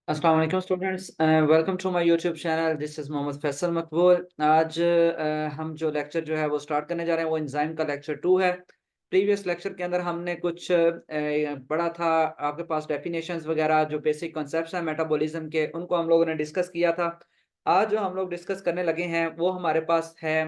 अस्सलाम वालेकुम students, welcome to my YouTube channel. This is Mohammad Faisal Maqbool. आज हम जो लेक्चर जो है वो स्टार्ट करने जा रहे हैं वो एंजाइम का लेक्चर 2 है। प्रीवियस लेक्चर के अंदर हमने कुछ पढ़ा था, आपके पास डेफिनेशंस वगैरह जो बेसिक कॉन्सेप्ट्स हैं मेटाबॉलिज्म के, उनको हम लोगों ने डिस्कस किया था। आज जो हम लोग डिस्कस करने लगे हैं वो हमारे पास है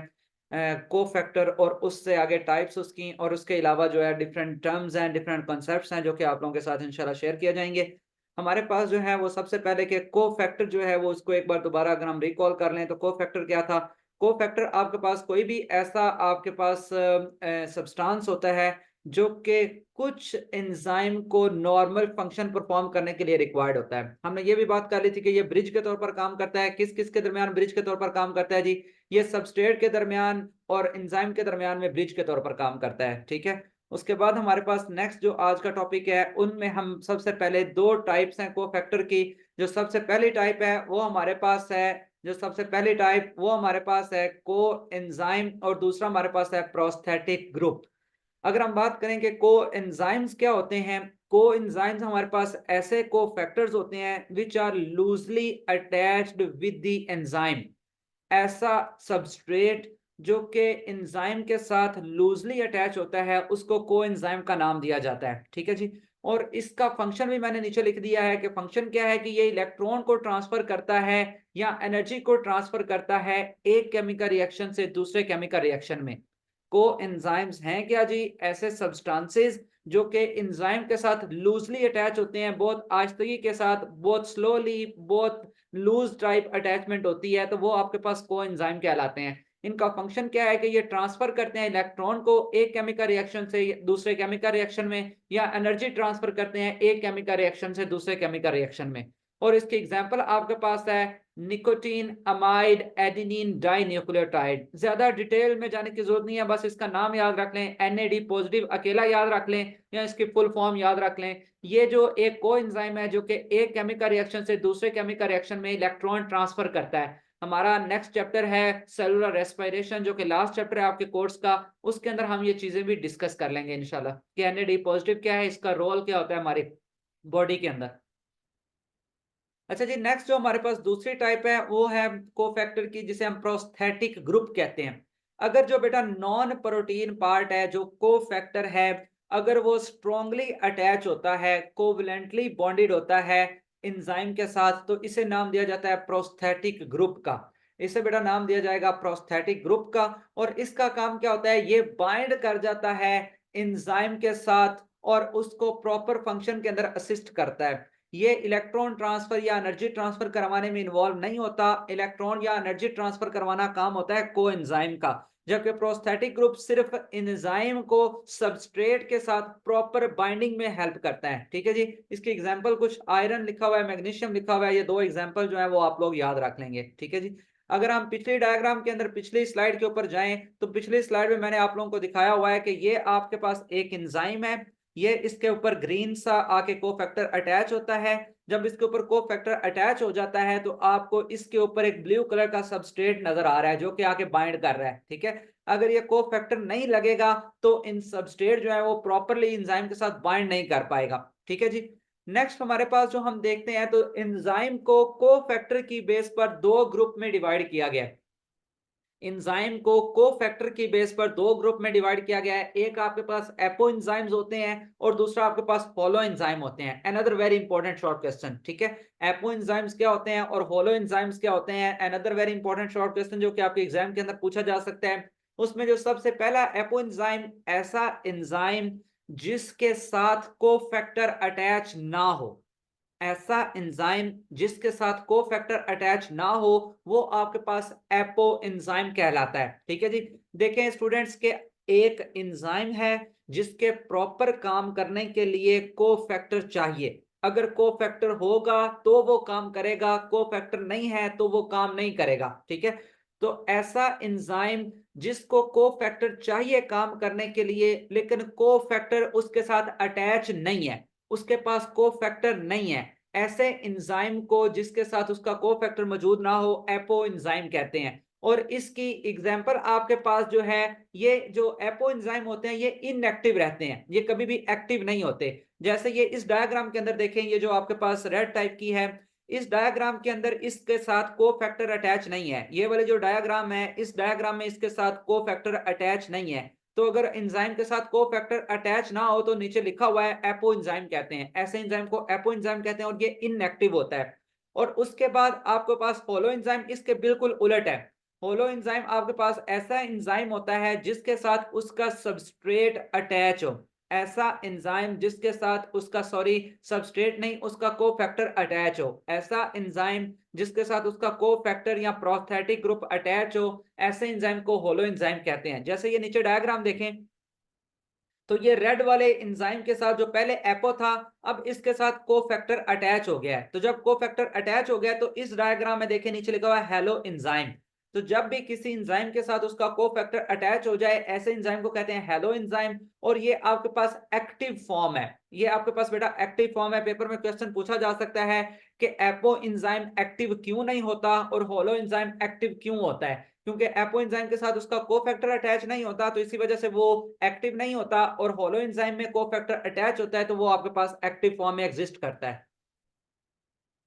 कोफैक्टर और उससे आगे टाइप्स उसकी, और उसके अलावा जो है डिफरेंट टर्म्स हैं, डिफरेंट कॉन्सेप्ट्स हैं जो कि आप लोगों के साथ इंशाल्लाह शेयर किए जाएँगे। हमारे पास जो है वो सबसे पहले के कोफैक्टर जो है वो उसको एक बार दोबारा अगर हम रिकॉल कर लें तो कोफैक्टर क्या था? कोफैक्टर आपके पास कोई भी ऐसा आपके पास सब्सटेंस होता है जो कि कुछ एंजाइम को नॉर्मल फंक्शन परफॉर्म करने के लिए रिक्वायर्ड होता है। हमने ये भी बात कर ली थी कि ये ब्रिज के तौर पर काम करता है। किस-किस के दरमियान ब्रिज के तौर पर काम करता है जी? ये सबस्ट्रेट के दरमियान और एंजाइम के दरमियान में ब्रिज के तौर पर काम करता है, ठीक है? उसके बाद हमारे पास नेक्स्ट जो आज का टॉपिक है, उनमें हम सबसे पहले 2 टाइप्स हैं कोफैक्टर की। जो सबसे पहली टाइप है वो हमारे पास है जो सबसे पहली टाइप वो हमारे पास है कोएंजाइम, और दूसरा हमारे पास है प्रोस्थेटिक ग्रुप। अगर हम बात करें कि कोएंजाइम्स क्या होते हैं, कोएंजाइम्स हमारे पास ऐसे कोफैक्टर्स होते हैं which are loosely attached with the enzyme. ऐसा सबस्ट्रेट जो कि एंजाइम के साथ लूजली अटैच होता है उसको कोएंजाइम का नाम दिया जाता है, ठीक है जी। और इसका फंक्शन भी मैंने नीचे लिख दिया है कि फंक्शन क्या है कि ये इलेक्ट्रॉन को ट्रांसफर करता है या एनर्जी को ट्रांसफर करता है एक केमिकल रिएक्शन से दूसरे केमिकल रिएक्शन में। कोएंजाइम्स हैं क्या जी? ऐसे सब्सटेंसेस जो कि एंजाइम के साथ लूजली अटैच होते हैं, बहुत आहिस्तगी के साथ, बहुत स्लोली, बहुत लूज टाइप अटैचमेंट होती है, तो वो आपके पास कोएंजाइम कहलाते हैं। इनका फंक्शन क्या है कि ये ट्रांसफर करते हैं इलेक्ट्रॉन को एक केमिकल रिएक्शन से दूसरे केमिकल रिएक्शन में, या एनर्जी ट्रांसफर करते हैं एक केमिकल रिएक्शन से दूसरे केमिकल रिएक्शन में। और इसकी एग्जांपल आपके पास है निकोटीन, अमाइड, एडेनिन डाइन्यूक्लियोटाइड। ज्यादा डिटेल में जाने की जरूरत नहीं है, बस इसका नाम याद रख लें, एनएडी पॉजिटिव अकेला याद रख लें या इसकी फुल फॉर्म याद रख लें। ये जो एक कोएंजाइम है जो कि एक केमिकल रिएक्शन से दूसरे केमिकल रिएक्शन में इलेक्ट्रॉन ट्रांसफर करता है। हमारा नेक्स्ट चैप्टर है सेलुलर रेस्पिरेशन, जो कि लास्ट चैप्टर है आपके कोर्स का। उसके अंदर हम ये चीजें भी डिस्कस कर लेंगे इंशाल्लाह कि एनएडी पॉजिटिव क्या है, इसका रोल क्या होता है हमारी बॉडी के अंदर। अच्छा जी, नेक्स्ट जो हमारे पास दूसरी टाइप है वो है कोफैक्टर की, जिसे हम प्रोस्थेटिक ग्रुप कहते हैं। अगर जो बेटा नॉन प्रोटीन पार्ट है जो कोफैक्टर है, अगर वो स्ट्रांगली अटैच होता है, कोवलेंटली बॉन्डेड होता है एंजाइम के साथ, तो इसे नाम दिया जाता है प्रोस्थेटिक ग्रुप का। इसे बेटा नाम दिया जाएगा प्रोस्थेटिक ग्रुप का। और इसका काम क्या होता है? ये बाइंड कर जाता है एंजाइम के साथ और उसको प्रॉपर फंक्शन के अंदर असिस्ट करता है। ये इलेक्ट्रॉन ट्रांसफर या एनर्जी ट्रांसफर करवाने में इन्वॉल्व नहीं होता। इलेक्ट्रॉन या एनर्जी ट्रांसफर करवाना काम होता है कोएंजाइम का। जबकि प्रोस्थेटिक ग्रुप सिर्फ एंजाइम को सबस्ट्रेट के साथ प्रॉपर बाइंडिंग में हेल्प करता है, ठीक है जी। इसकी एग्जांपल कुछ आयरन लिखा हुआ है, मैग्नीशियम लिखा हुआ है, ये दो एग्जांपल जो है वो आप लोग याद रख लेंगे, ठीक है जी। अगर हम पिछली डायग्राम के अंदर पिछली स्लाइड के ऊपर जाएं, तो पिछली स्लाइड में मैंने आप लोगों को दिखाया हुआ है कि ये आपके पास एक एंजाइम है, ये इसके ऊपर ग्रीन सा आके कोफैक्टर अटैच होता है। जब इसके ऊपर कोफैक्टर अटैच हो जाता है तो आपको इसके ऊपर एक ब्लू कलर का सबस्ट्रेट नजर आ रहा है जो कि आके बाइंड कर रहा है, ठीक है। अगर ये कोफैक्टर नहीं लगेगा तो इन सबस्ट्रेट जो है वो प्रॉपरली एंजाइम के साथ बाइंड नहीं कर पाएगा, ठीक है जी। नेक्स्ट हमारे पास जो हम देखते हैं तो एंजाइम को कोफैक्टर की बेस पर दो ग्रुप में डिवाइड किया गया है। एंजाइम को कोफैक्टर की बेस पर दो ग्रुप में डिवाइड किया गया है। एक आपके पास एपो एंजाइम्स होते हैं और दूसरा आपके पास होलो एंजाइम होते हैं। Another very important short question, ठीक है। एपो एंजाइम्स क्या होते हैं और होलो एंजाइम्स क्या होते हैं? Another very important short question जो कि आपके एग्जाम के अंदर पूछा जा सकता है। उसमें जो सबसे पहला एपो एंजाइम, ऐसा एंजाइम जिसके साथ कोफैक्टर अटैच ना हो। ऐसा एंजाइम जिसके साथ कोफैक्टर अटैच ना हो, वो आपके पास एपो एंजाइम कहलाता है, ठीक है जी। देखें स्टूडेंट्स के, एक एंजाइम है जिसके प्रॉपर काम करने के लिए कोफैक्टर चाहिए। अगर कोफैक्टर होगा तो वो काम करेगा, कोफैक्टर नहीं है तो वो काम नहीं करेगा, ठीक है। तो ऐसा एंजाइम जिसको कोफैक्टर चाहिए काम करने के लिए, लेकिन कोफैक्टर उसके साथ अटैच नहीं है, उसके पास कोफैक्टर नहीं है, ऐसे एंजाइम को जिसके साथ उसका कोफैक्टर मौजूद ना हो, एपो एंजाइम कहते हैं। और इसकी एग्जांपल आपके पास जो है, ये जो एपो एंजाइम होते हैं ये इनएक्टिव रहते हैं, ये कभी भी एक्टिव नहीं होते। जैसे ये इस डायग्राम के अंदर देखें, ये जो आपके पास रेड टाइप की है, इस डायग्राम के अंदर इसके साथ कोफैक्टर अटैच नहीं है। ये वाले जो डायग्राम है, इस डायग्राम में इसके साथ कोफैक्टर अटैच नहीं है। तो अगर एंजाइम के साथ कोफैक्टर अटैच ना हो तो नीचे लिखा हुआ है एपो एंजाइम कहते हैं। ऐसे एंजाइम को एपो एंजाइम कहते हैं और ये इनएक्टिव होता है। और उसके बाद आपके पास होलो एंजाइम इसके बिल्कुल उलट है। होलो एंजाइम आपके पास ऐसा एंजाइम होता है जिसके साथ उसका सबस्ट्रेट अटैच हो। ऐसा एंजाइम जिसके साथ उसका सबस्ट्रेट नहीं, उसका कोफैक्टर अटैच हो। ऐसा एंजाइम जिसके साथ उसका कोफैक्टर या प्रोस्थेटिक ग्रुप अटैच हो, ऐसे एंजाइम को होलो एंजाइम कहते हैं। जैसे ये नीचे डायग्राम देखें तो ये रेड वाले एंजाइम के साथ जो पहले एपो था, अब इसके साथ कोफैक्टर अटैच हो गया है। तो जब कोफैक्टर अटैच हो गया तो इस डायग्राम में देखिए नीचे लिखा हुआ है हेलो एंजाइम। तो जब भी किसी एंजाइम के साथ उसका कोफैक्टर अटैच हो जाए, ऐसे एंजाइम को कहते हैं हेलो एंजाइम। और ये आपके पास एक्टिव फॉर्म है। ये आपके पास बेटा एक्टिव फॉर्म है। पेपर में क्वेश्चन पूछा जा सकता है कि एपो एंजाइम एक्टिव क्यों नहीं होता और होलो एंजाइम एक्टिव क्यों होता है। क्योंकि एपो एंजाइम के साथ उसका कोफैक्टर अटैच नहीं होता, तो इसी वजह से वो एक्टिव नहीं होता। और होलो एंजाइम में कोफैक्टर अटैच होता है तो वो आपके पास एक्टिव फॉर्म में एग्जिस्ट करता है।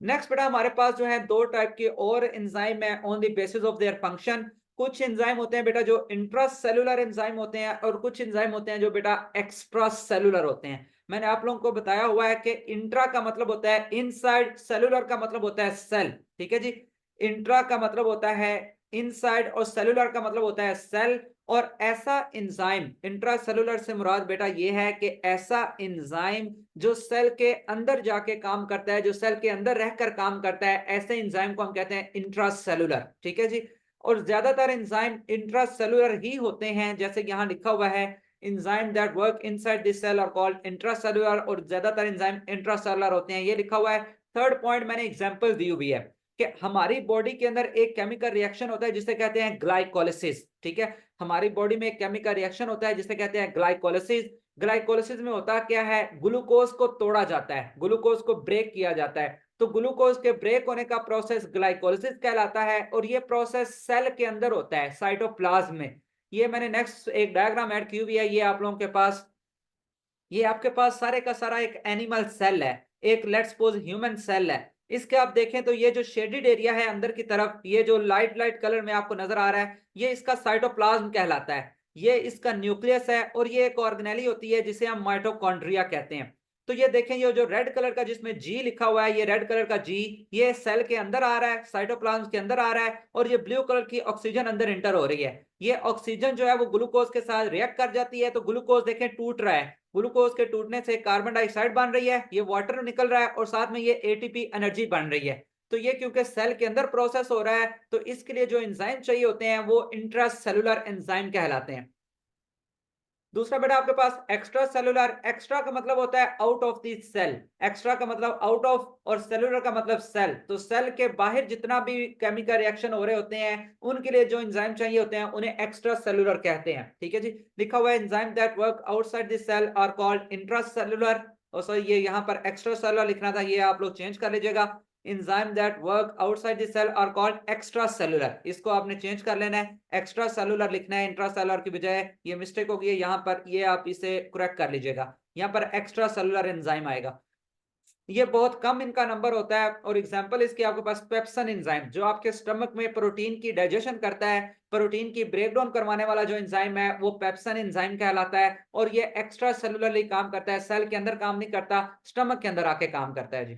नेक्स्ट बेटा हमारे पास जो है दो टाइप के और एंजाइम है on the basis of their function. कुछ एंजाइम होते हैं बेटा जो इंट्रा सेलुलर एंजाइम होते हैं और कुछ एंजाइम होते हैं जो बेटा एक्स्ट्रा सेलुलर होते हैं। मैंने आप लोगों को बताया हुआ है कि इंट्रा का मतलब होता है इनसाइड, सेलुलर का मतलब होता है सेल। ठीक है जी। इंट्रा का मतलब होता है इनसाइड और सेलुलर का मतलब होता है सेल। और ऐसा एंजाइम, इंट्रा सेलुलर से मुराद बेटा ये है कि ऐसा एंजाइम जो सेल के अंदर जाके काम करता है, जो सेल के अंदर रहकर काम करता है, ऐसे एंजाइम को हम कहते हैं इंट्रासेलुलर। ठीक है जी। और ज्यादातर एंजाइम इंट्रासेलुलर ही होते हैं। जैसे यहाँ लिखा हुआ है enzyme that work inside the cell are called intracellular, और ज्यादातर एंजाइम इंट्रासेलुलर होते हैं, ये लिखा हुआ है। थर्ड पॉइंट मैंने एग्जांपल दी हुई है कि हमारी बॉडी के अंदर एक केमिकल रिएक्शन होता है जिसे कहते हैं ग्लाइकोलिसिस। ठीक है। हमारी बॉडी में एक केमिकल रिएक्शन होता है जिसे कहते हैं ग्लाइकोलिसिस। ग्लाइकोलिसिस में होता क्या है, ग्लूकोज को तोड़ा जाता है, ग्लूकोज को ब्रेक किया जाता है। तो ग्लूकोज के ब्रेक होने का प्रोसेस ग्लाइकोलिसिस कहलाता है और ये प्रोसेस सेल के अंदर होता है, साइटोप्लाज्म में। ये मैंने नेक्स्ट एक डायग्राम ऐड की हुई है, ये आप लोगों के पास, ये आपके पास सारे का सारा एक एनिमल सेल है, एक लेट्स सपोज ह्यूमन सेल है। इसके आप देखें तो ये जो शेडेड एरिया है अंदर की तरफ, ये जो लाइट लाइट कलर में आपको नजर आ रहा है, ये इसका साइटोप्लाज्म कहलाता है। ये इसका न्यूक्लियस है और ये एक ऑर्गेनेली होती है जिसे हम माइटोकॉन्ड्रिया कहते हैं। तो ये देखें, ये जो रेड कलर का जिसमें जी लिखा हुआ है, ये रेड कलर का जी, ये सेल के अंदर आ रहा है, साइटोप्लाज्म के अंदर आ रहा है। और ये ब्लू कलर की ऑक्सीजन अंदर इंटर हो रही है। ये ऑक्सीजन जो है वो ग्लूकोज के साथ रिएक्ट कर जाती है, तो ग्लूकोज देखें टूट रहा है। ग्लूकोज के टूटने से कार्बन डाइऑक्साइड बन रही है, ये वाटर निकल रहा है और साथ में ये एटीपी एनर्जी बन रही है। तो ये क्योंकि सेल के अंदर प्रोसेस हो रहा है, तो इसके लिए जो एंजाइम चाहिए होते हैं वो इंट्रासेलुलर एंजाइम कहलाते हैं। दूसरा बेटा आपके पास एक्स्ट्रा सेलुलर। एक्स्ट्रा का मतलब होता है out of the cell. Extra का मतलब आउट ऑफ और सेलुलर का मतलब सेल। तो सेल के बाहर जितना भी केमिकल रिएक्शन हो रहे होते हैं उनके लिए जो एंजाइम चाहिए होते हैं उन्हें एक्स्ट्रा सेलुलर कहते हैं। ठीक है जी। लिखा हुआ है enzyme that work outside the cell are called intracellular. और सॉरी, ये यहाँ पर एक्स्ट्रा सेलुलर लिखना था, ये आप लोग चेंज कर लीजिएगा। Enzyme that work outside the cell are called extra cellular, इसको आपने चेंज कर लेना है, एक्स्ट्रा सेलुलर लिखना है इंट्रा सेलुलर की बजाय। ये मिस्टेक हो गई है यहाँ पर, ये आप इसे करेक्ट कर लीजिएगा। यहाँ पर एक्स्ट्रा सेलुलर एंजाइम आएगा। ये बहुत कम इनका नंबर होता है। और एग्जांपल इसके आपके पास पेप्सन एंजाइम, जो आपके स्टमक में प्रोटीन की डाइजेशन करता है, प्रोटीन की ब्रेकडाउन करवाने वाला जो एंजाइम है वो पेप्सन एंजाइम कहलाता है। और ये एक्स्ट्रा सेलुलरली काम करता है, सेल के अंदर काम नहीं करता, स्टमक के अंदर आके काम करता है जी।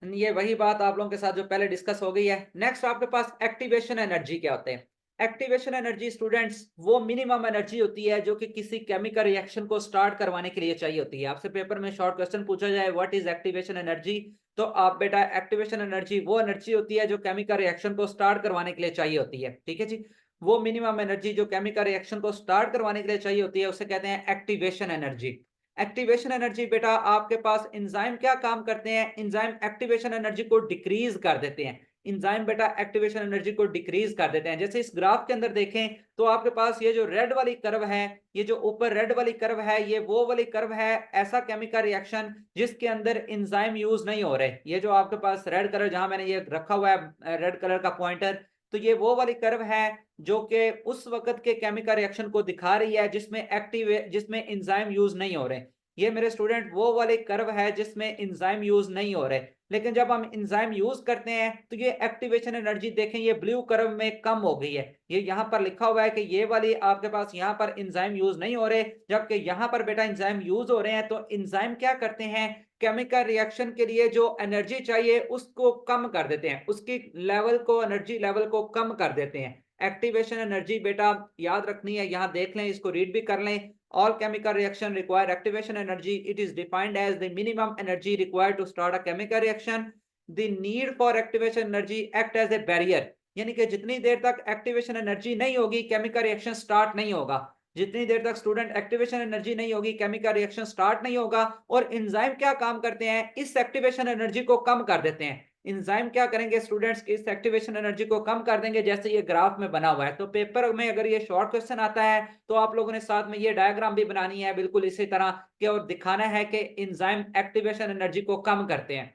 ये वही बात आप लोगों के साथ जो पहले डिस्कस हो गई है। नेक्स्ट आपके पास एक्टिवेशन एनर्जी क्या होते हैं। एक्टिवेशन एनर्जी स्टूडेंट्स वो मिनिमम एनर्जी होती है जो कि किसी केमिकल रिएक्शन को स्टार्ट करवाने के लिए चाहिए होती है। आपसे पेपर में शॉर्ट क्वेश्चन पूछा जाए व्हाट इज एक्टिवेशन एनर्जी, तो आप बेटा एक्टिवेशन एनर्जी वो एनर्जी होती है जो केमिकल रिएक्शन को स्टार्ट करवाने के लिए चाहिए होती है। ठीक है जी। वो मिनिमम एनर्जी जो केमिकल रिएक्शन को स्टार्ट करवाने के लिए चाहिए होती है उसे कहते हैं एक्टिवेशन एनर्जी। एक्टिवेशन एनर्जी बेटा आपके पास एंजाइम क्या काम करते हैं, एंजाइम एक्टिवेशन एनर्जी को डिक्रीज कर देते हैं। एंजाइम बेटा एक्टिवेशन एनर्जी को डिक्रीज कर देते हैं। जैसे इस ग्राफ के अंदर देखें तो आपके पास ये जो रेड वाली कर्व है, ये जो ऊपर रेड वाली कर्व है, ये वो वाली कर्व है ऐसा केमिकल रिएक्शन जिसके अंदर एंजाइम यूज नहीं हो रहे। ये जो आपके पास रेड कलर जहां मैंने ये रखा हुआ है रेड कलर का पॉइंटर, तो ये वो वाली कर्व है जो कि उस वक्त के केमिकल रिएक्शन को दिखा रही है जिसमें जिसमें एंजाइम यूज नहीं हो रहे। ये मेरे स्टूडेंट वो वाले कर्व है जिसमें एंजाइम यूज नहीं हो रहे। लेकिन जब हम एंजाइम यूज करते हैं तो ये एक्टिवेशन एनर्जी देखें, ये ब्लू कर्व में कम हो गई है। ये यहाँ पर लिखा हुआ है कि ये वाली आपके पास यहाँ पर एंजाइम यूज नहीं हो रहे, जबकि यहाँ पर बेटा एंजाइम यूज हो रहे हैं। तो एंजाइम क्या करते हैं, केमिकल रिएक्शन के लिए जो एनर्जी चाहिए उसको कम कर देते हैं, उसकी लेवल को, एनर्जी लेवल को कम कर देते हैं। एक्टिवेशन एनर्जी बेटा याद रखनी है, यहाँ देख लें, इसको रीड भी कर लें। All chemical reaction require activation energy. It is defined as the minimum energy required to start a chemical reaction. The need for activation energy act as a barrier. यानी कि जितनी देर तक एक्टिवेशन एनर्जी नहीं होगी chemical reaction start नहीं होगा। जितनी देर तक स्टूडेंट एक्टिवेशन एनर्जी नहीं होगी केमिकल रिएक्शन स्टार्ट नहीं होगा। और एंजाइम क्या काम करते हैं, इस एक्टिवेशन एनर्जी को कम कर देते हैं। एंजाइम क्या करेंगे स्टूडेंट्स की, इस एक्टिवेशन एनर्जी को कम कर देंगे, जैसे ये ग्राफ में बना हुआ है। तो पेपर में अगर ये शॉर्ट क्वेश्चन आता है तो आप लोगों ने साथ में ये डायग्राम भी बनानी है बिल्कुल इसी तरह के, और दिखाना है कि एंजाइम एक्टिवेशन एनर्जी को कम करते हैं।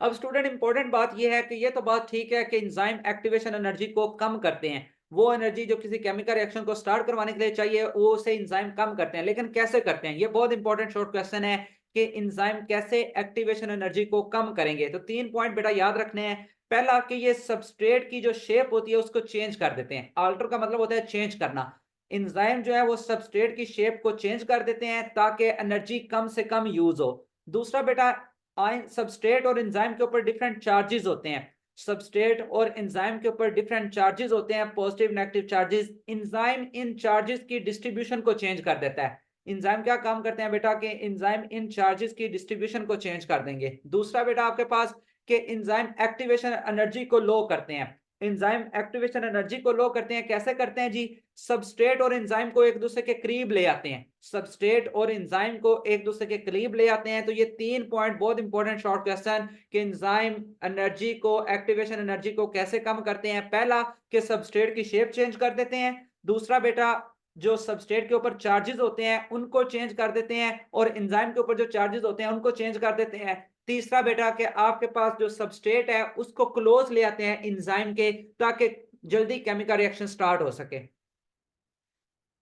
अब स्टूडेंट इंपॉर्टेंट बात यह है कि ये तो बात ठीक है कि एंजाइम एक्टिवेशन एनर्जी को कम करते हैं, वो एनर्जी जो किसी केमिकल रिएक्शन को स्टार्ट करवाने के लिए चाहिए वो उसे एंजाइम कम करते हैं। लेकिन कैसे करते हैं, ये बहुत इंपॉर्टेंट शॉर्ट क्वेश्चन है कि एंजाइम कैसे एक्टिवेशन एनर्जी को कम करेंगे। तो 3 पॉइंट बेटा याद रखने हैं। पहला कि ये सबस्ट्रेट की जो शेप होती है उसको चेंज कर देते हैं। अल्टर का मतलब होता है चेंज करना। एंजाइम जो है वो सबस्ट्रेट की शेप को चेंज कर देते हैं ताकि एनर्जी कम से कम यूज हो। दूसरा बेटा, आयन सबस्ट्रेट और एंजाइम के ऊपर डिफरेंट चार्जेस होते हैं। सबस्ट्रेट और एंजाइम के ऊपर डिफरेंट चार्जेस होते हैं, पॉजिटिव नेगेटिव चार्जेस। एंजाइम इन चार्जेस की डिस्ट्रीब्यूशन को चेंज कर देता है। एंजाइम क्या काम करते हैं बेटा कि एंजाइम इन चार्जेस की डिस्ट्रीब्यूशन को चेंज कर देंगे। दूसरा बेटा आपके पास कि एंजाइम एक्टिवेशन एनर्जी को लो करते हैं। एंजाइम एक्टिवेशन एनर्जी को लो करते हैं, कैसे करते हैं जी, सबस्ट्रेट और एंजाइम को एक दूसरे के करीब ले आते हैं। सबस्ट्रेट और एंजाइम को एक दूसरे के करीब ले आते हैं। तो ये 3 पॉइंट बहुत इंपॉर्टेंट शॉर्ट क्वेश्चन कि एंजाइम एनर्जी को, एक्टिवेशन एनर्जी को कैसे कम करते हैं। पहला कि सबस्ट्रेट की शेप चेंज कर देते हैं। दूसरा बेटा जो सबस्ट्रेट के ऊपर चार्जेस होते हैं उनको चेंज कर देते हैं, और एंजाइम के ऊपर जो चार्जेस होते हैं उनको चेंज कर देते हैं। तीसरा बेटा कि आपके पास जो सबस्ट्रेट है उसको क्लोज ले आते हैं एंजाइम के, ताकि जल्दी केमिकल रिएक्शन स्टार्ट हो सके।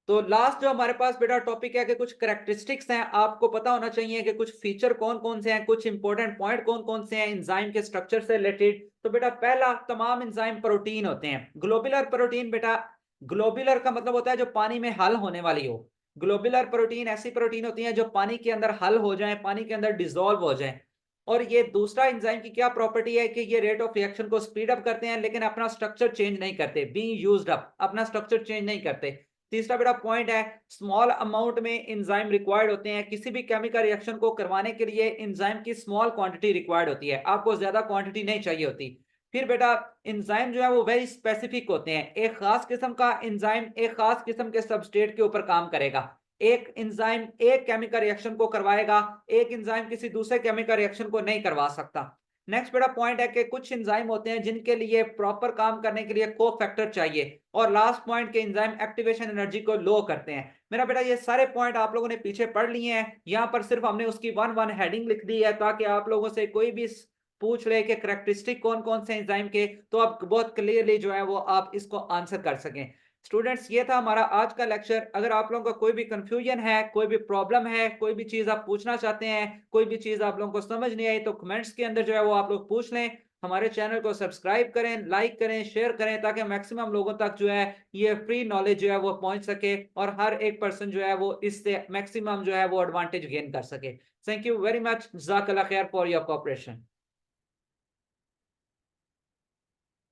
तो लास्ट जो हमारे पास बेटा टॉपिक है कि कुछ कैरेक्टरिस्टिक्स हैं, आपको पता होना चाहिए कि कुछ फीचर कौन कौन से हैं, कुछ इंपॉर्टेंट पॉइंट कौन कौन से हैं एंजाइम के स्ट्रक्चर से रिलेटेड। तो बेटा पहला, तमाम एंजाइम प्रोटीन होते हैं। ग्लोबुलर प्रोटीन बेटा, ग्लोबुलर का मतलब होता है जो पानी में हल होने वाली हो। ग्लोबुलर प्रोटीन ऐसी प्रोटीन होती है जो पानी के अंदर हल हो जाए, पानी के अंदर डिसॉल्व हो जाए। और ये दूसरा एंजाइम की क्या प्रॉपर्टी है कि ये रेट ऑफ रिएक्शन को स्पीड अप करते हैं, लेकिन अपना स्ट्रक्चर चेंज नहीं करते, बीइंग यूज्ड अप, अपना स्ट्रक्चर चेंज नहीं करते। तीसरा बेटा पॉइंट है, स्मॉल अमाउंट में एंजाइम रिक्वायर्ड होते हैं। किसी भी केमिकल रिएक्शन को करवाने के लिए एंजाइम की स्मॉल क्वांटिटी रिक्वायर्ड होती है, आपको ज्यादा क्वांटिटी नहीं चाहिए होती। फिर बेटा एंजाइम जो है वो वेरी स्पेसिफिक होते हैं। एक खास किस्म का एंजाइम एक खास किस्म के सबस्ट्रेट के ऊपर काम करेगा। एक एंजाइम एक केमिकल रिएक्शन को करवाएगा, एक एंजाइम किसी दूसरे केमिकल रिएक्शन को नहीं करवा सकता। नेक्स्ट बेटा पॉइंट है कि कुछ एंजाइम होते हैं जिनके लिए प्रॉपर काम करने के लिए कोफैक्टर चाहिए। और लास्ट पॉइंट के एंजाइम एक्टिवेशन एनर्जी को लो करते हैं। मेरा बेटा ये सारे पॉइंट आप लोगों ने पीछे पढ़ लिए हैं, यहाँ पर सिर्फ हमने उसकी 1-1 हेडिंग लिख दी है ताकि आप लोगों से कोई भी पूछ ले कि करैक्टरिस्टिक कौन कौन से एंजाइम के, तो आप बहुत क्लियरली जो है वो आप इसको आंसर कर सकें। स्टूडेंट्स ये था हमारा आज का लेक्चर। अगर आप लोगों का कोई भी कंफ्यूजन है, कोई भी प्रॉब्लम है, कोई भी चीज आप पूछना चाहते हैं, कोई भी चीज आप लोगों को समझ नहीं आई, तो कमेंट्स के अंदर जो है वो आप लोग पूछ लें। हमारे चैनल को सब्सक्राइब करें, लाइक करें, शेयर करें, ताकि मैक्सिमम लोगों तक जो है ये फ्री नॉलेज जो है वो पहुंच सके और हर एक पर्सन जो है वो इससे मैक्सिमम जो है वो एडवांटेज गेन कर सके। थैंक यू वेरी मच, जज़ाकल्लाह खैर फॉर योर कोऑपरेशन।